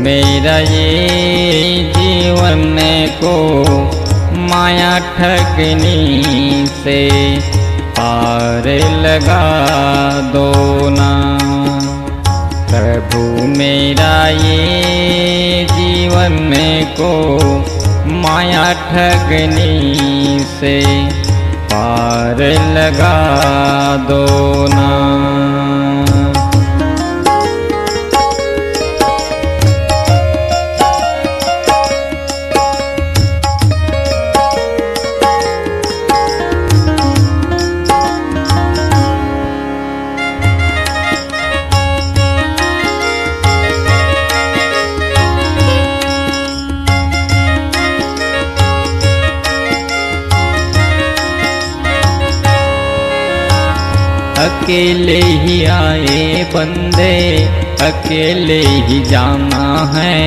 मेरा ये जीवन को माया ठगनी से पार लगा दो ना। प्रभु मेरा ये जीवन को माया ठगनी से पार लगा दो ना। अकेले ही आए बंदे अकेले ही जाना है।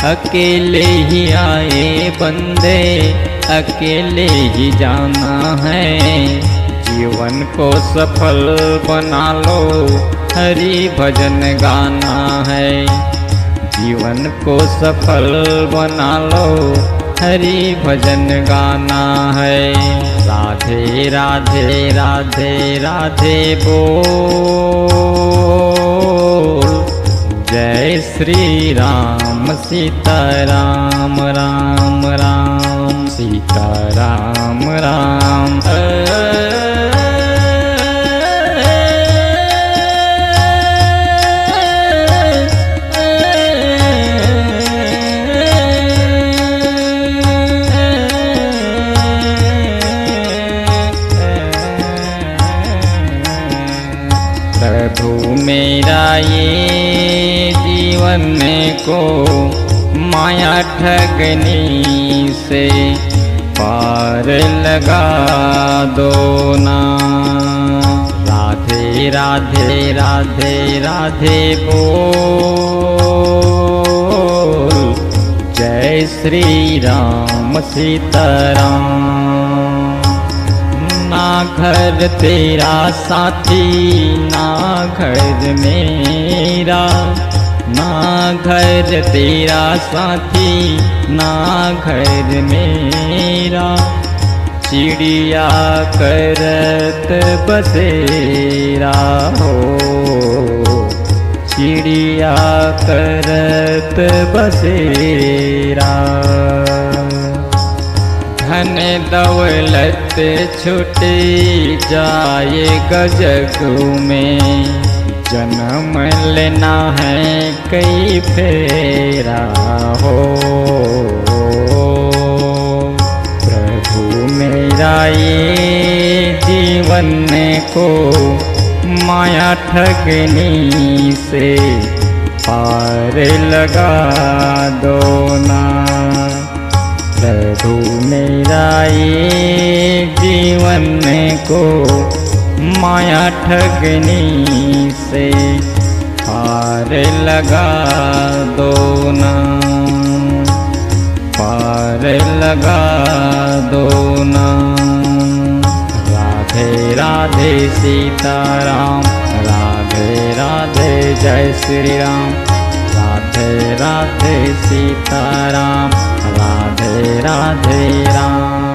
अकेले ही आए बंदे अकेले ही जाना है। जीवन को सफल बना लो हरि भजन गाना है। जीवन को सफल बना लो हरि भजन गाना है। राधे राधे राधे राधे बोल, जय श्री राम सीता राम राम राम सीता राम राम। प्रभु मेरा ये जीवन को माया ठगनी से पार लगा दो ना। राधे राधे राधे राधे बोल, जय श्री राम सीता राम। ना घर तेरा साथी ना घर मेरा, ना घर तेरा साथी ना घर मेरा। चिड़िया करत बसेरा हो, चिड़िया करत बसेरा। धन दौलत छूट जाएगा जग में, जन्म लेना है कई फेरा हो। प्रभु मेरा ये जीवन को माया ठगनी से पार लगा दो ना। प्रभु मेरा ये जीवन को माया ठगनी से पार लगा दो ना। पार लगा दो ना। राधे राधे सीताराम, राधे राधे जय श्री राम। राधे राधे सीताराम, राधे राधे राम।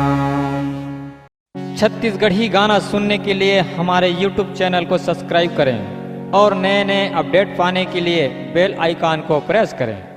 छत्तीसगढ़ी गाना सुनने के लिए हमारे YouTube चैनल को सब्सक्राइब करें और नए नए अपडेट पाने के लिए बेल आइकॉन को प्रेस करें।